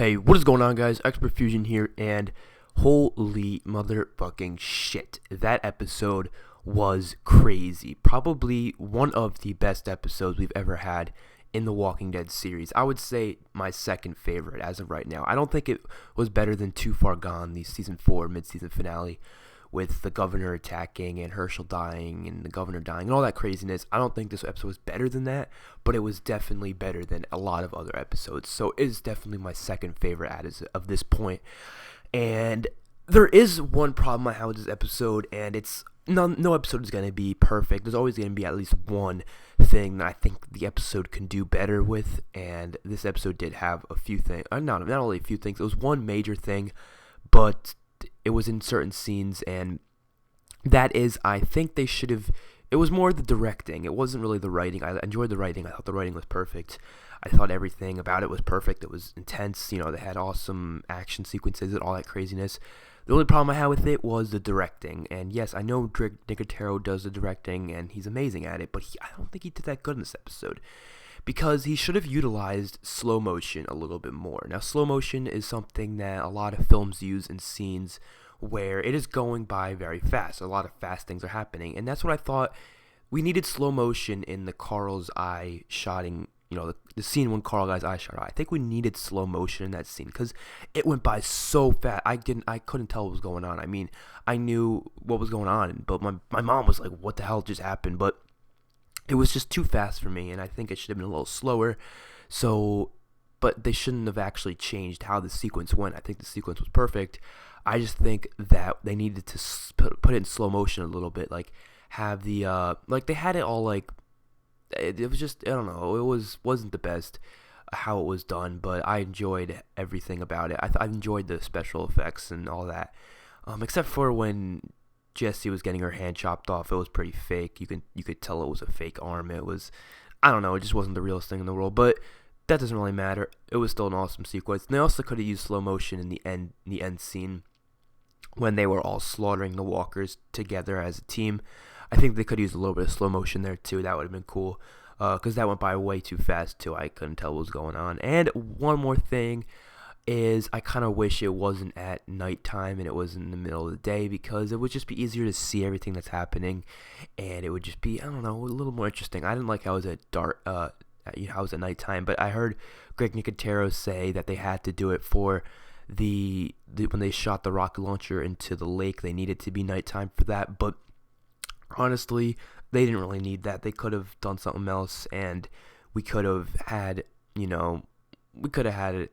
Hey, what is going on, guys? Xpertfusion here, and holy motherfucking shit, that episode was crazy. Probably one of the best episodes we've ever had in the Walking Dead series. I would say my second favorite as of right now. I don't think it was better than Too Far Gone, the season 4 mid-season finale, with the governor attacking and Herschel dying and the governor dying and all that craziness. I don't think this episode was better than that, but it was definitely better than a lot of other episodes. So it is definitely my second favorite of this point. And there is one problem I have with this episode, and it's no episode is going to be perfect. There's always going to be at least one thing that I think the episode can do better with, and this episode did have a few things. Not only a few things, it was one major thing, but it was in certain scenes, and that is, I think they should have, it was more the directing. It wasn't really the writing. I enjoyed the writing. I thought the writing was perfect. I thought everything about it was perfect. It was intense. They had awesome action sequences and all that craziness. The only problem I had with it was the directing. And yes, I know Nicotero does the directing, and he's amazing at it, but I don't think he did that good in this episode, because he should have utilized slow motion a little bit more. Now, slow motion is something that a lot of films use in scenes where it is going by very fast. A lot of fast things are happening, and that's what I thought. We needed slow motion in the Carl's eye shotting, the scene when Carl guy's eye shot. I think we needed slow motion in that scene because it went by so fast. I couldn't tell what was going on. I mean, I knew what was going on, but my mom was like, "What the hell just happened?" But it was just too fast for me, and I think it should have been a little slower. So, but they shouldn't have actually changed how the sequence went. I think the sequence was perfect. I just think that they needed to put it in slow motion a little bit, like have the they had it all like it was just, I don't know, it wasn't the best how it was done, but I enjoyed everything about it. I enjoyed the special effects and all that, except for when Jessie was getting her hand chopped off. It was pretty fake. You could tell it was a fake arm. It was, I don't know, it just wasn't the realest thing in the world, but that doesn't really matter. It was still an awesome sequence. And they also could have used slow motion in the end scene when they were all slaughtering the walkers together as a team. I think they could use a little bit of slow motion there too. That would have been cool, because that went by way too fast too. I couldn't tell what was going on. And one more thing is, I kind of wish it wasn't at nighttime and it was in the middle of the day, because it would just be easier to see everything that's happening, and it would just be, I don't know, a little more interesting. I didn't like how it was at dark, how it was at nighttime, but I heard Greg Nicotero say that they had to do it for the when they shot the rocket launcher into the lake. They needed to be nighttime for that, but honestly, they didn't really need that. They could have done something else, and we could have had, it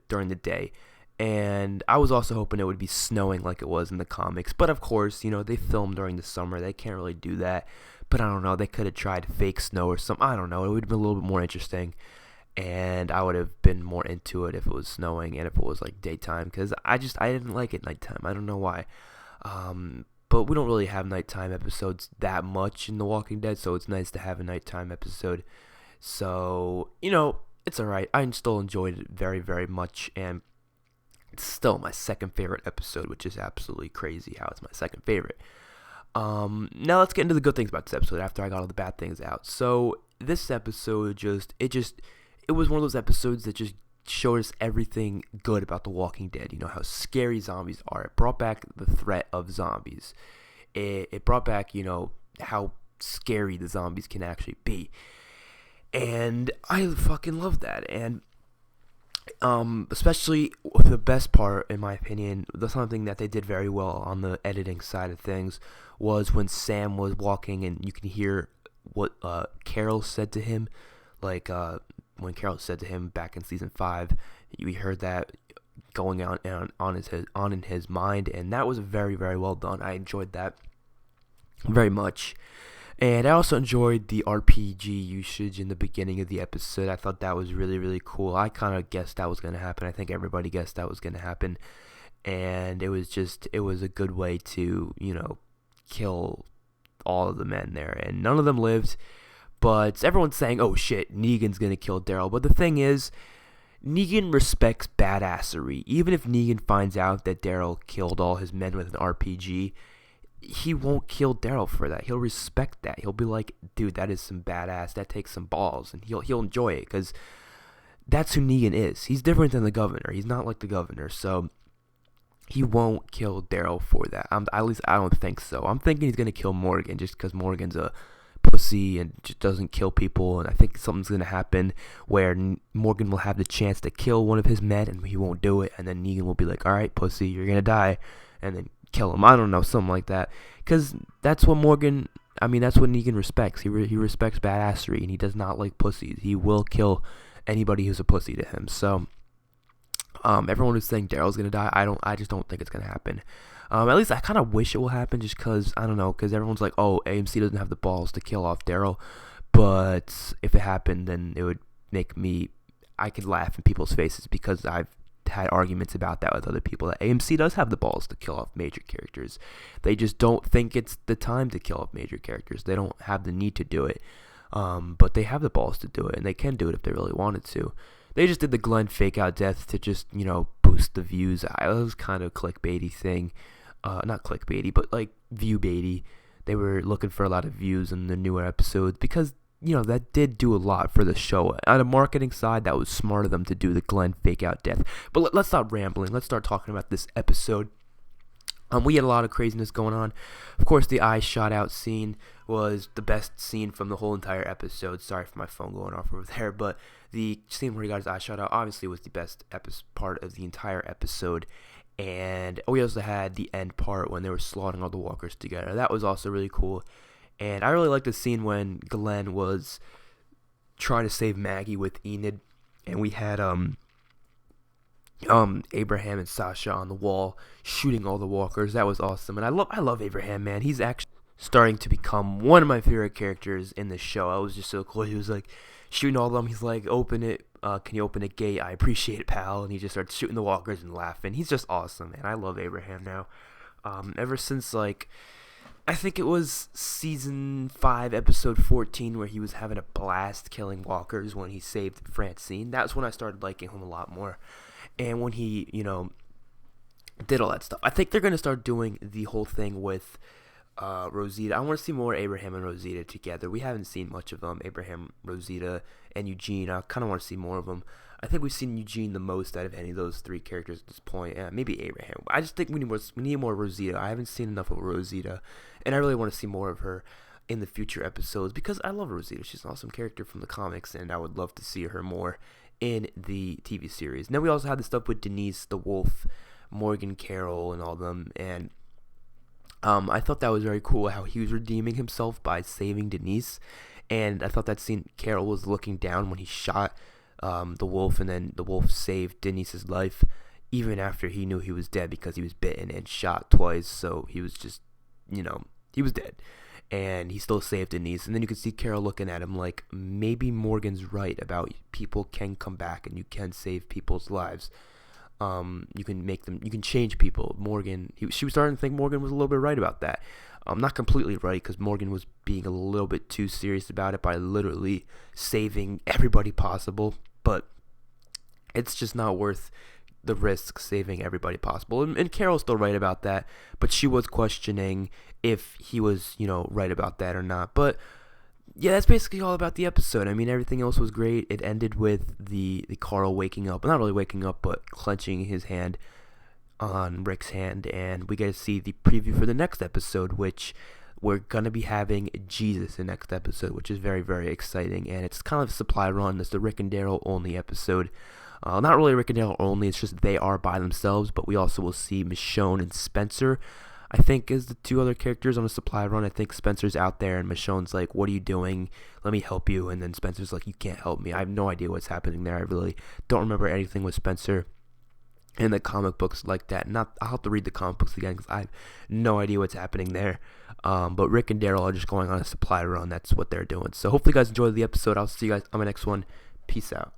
during the day. And I was also hoping it would be snowing like it was in the comics, but of course, they film during the summer. They can't really do that, but I don't know, they could have tried fake snow or something. I don't know, it would have been a little bit more interesting, and I would have been more into it if it was snowing and if it was like daytime, because I didn't like it nighttime. I don't know why. But we don't really have nighttime episodes that much in The Walking Dead, so it's nice to have a nighttime episode. So, it's alright. I still enjoyed it very, very much, and it's still my second favorite episode, which is absolutely crazy how it's my second favorite. Now let's get into the good things about this episode after I got all the bad things out. So this episode it was one of those episodes that just showed us everything good about The Walking Dead. How scary zombies are. It brought back the threat of zombies. It brought back, how scary the zombies can actually be. And I fucking love that. And especially the best part, in my opinion, something that they did very well on the editing side of things, was when Sam was walking and you can hear what Carol said to him. Like, when Carol said to him back in season 5, we heard that going on in his mind, and that was very, very well done. I enjoyed that very much. And I also enjoyed the RPG usage in the beginning of the episode. I thought that was really, really cool. I kind of guessed that was going to happen. I think everybody guessed that was going to happen. And it was a good way to, kill all of the men there. And none of them lived. But everyone's saying, oh shit, Negan's going to kill Daryl. But the thing is, Negan respects badassery. Even if Negan finds out that Daryl killed all his men with an RPG, he won't kill Daryl for that. He'll respect that. He'll be like, dude, that is some badass. That takes some balls. And he'll enjoy it, because that's who Negan is. He's different than the governor. He's not like the governor, so he won't kill Daryl for that. At least I don't think so. I'm thinking he's going to kill Morgan just because Morgan's a pussy and just doesn't kill people, and I think something's going to happen where Morgan will have the chance to kill one of his men and he won't do it, and then Negan will be like, alright, pussy, you're going to die, and then kill him. I don't know, something like that, because that's what that's what Negan respects. He respects badassery, and he does not like pussies. He will kill anybody who's a pussy to him. So everyone is saying Daryl's gonna die. I just don't think it's gonna happen. At least I kind of wish it will happen, just because I don't know, because everyone's like, oh, AMC doesn't have the balls to kill off Daryl, but if it happened, then it would make I could laugh in people's faces, because I've had arguments about that with other people, that AMC does have the balls to kill off major characters. They just don't think it's the time to kill off major characters. They don't have the need to do it, but they have the balls to do it, and they can do it if they really wanted to. They just did the Glenn fake out death to just, boost the views. It was kind of a clickbaity thing. Not clickbaity, but like view baity. They were looking for a lot of views in the newer episodes because, that did do a lot for the show. On a marketing side, that was smart of them to do the Glenn fake out death. But let's stop rambling. Let's start talking about this episode. We had a lot of craziness going on. Of course, the eye shot out scene was the best scene from the whole entire episode. Sorry for my phone going off over there, but the scene where he got his eye shot out obviously was the best part of the entire episode. And we also had the end part when they were slaughtering all the walkers together. That was also really cool. And I really liked the scene when Glenn was trying to save Maggie with Enid, and we had Abraham and Sasha on the wall shooting all the walkers. That was awesome. And I love Abraham, man. He's actually starting to become one of my favorite characters in the show. I was just so cool. He was like shooting all of them. He's like, open it. Can you open a gate? I appreciate it, pal. And he just starts shooting the walkers and laughing. He's just awesome, man. I love Abraham now. Ever since, I think it was season 5, episode 14, where he was having a blast killing walkers when he saved Francine. That's when I started liking him a lot more. And when he, did all that stuff. I think they're going to start doing the whole thing with Rosita. I want to see more Abraham and Rosita together. We haven't seen much of them, Abraham, Rosita, and Eugene. I kind of want to see more of them. I think we've seen Eugene the most out of any of those 3 characters at this point. Maybe Abraham. I just think we need more Rosita. I haven't seen enough of Rosita, and I really want to see more of her in the future episodes because I love Rosita. She's an awesome character from the comics, and I would love to see her more in the TV series. And then we also had the stuff with Denise, the Wolf, Morgan, Carol, and all of them, and I thought that was very cool how he was redeeming himself by saving Denise, and I thought that scene, Carol was looking down when he shot the wolf, and then the wolf saved Denise's life even after he knew he was dead because he was bitten and shot twice, so he was just, he was dead, and he still saved Denise. And then you could see Carol looking at him like, maybe Morgan's right about people can come back and you can save people's lives. You can change people. She was starting to think Morgan was a little bit right about that. Not completely right, because Morgan was being a little bit too serious about it by literally saving everybody possible, but it's just not worth the risk saving everybody possible. And Carol's still right about that, but she was questioning if he was, right about that or not. But yeah, that's basically all about the episode. I mean, everything else was great. It ended with the Carl waking up. Not really waking up, but clenching his hand on Rick's hand. And we get to see the preview for the next episode, which we're going to be having Jesus in the next episode, which is very, very exciting. And it's kind of a supply run. It's the Rick and Daryl only episode. Not really Rick and Daryl only. It's just they are by themselves. But we also will see Michonne and Spencer, I think, is the 2 other characters on a supply run. I think Spencer's out there and Michonne's like, what are you doing? Let me help you. And then Spencer's like, you can't help me. I have no idea what's happening there. I really don't remember anything with Spencer in the comic books like that. I'll have to read the comic books again because I have no idea what's happening there. But Rick and Daryl are just going on a supply run. That's what they're doing. So hopefully you guys enjoyed the episode. I'll see you guys on my next one. Peace out.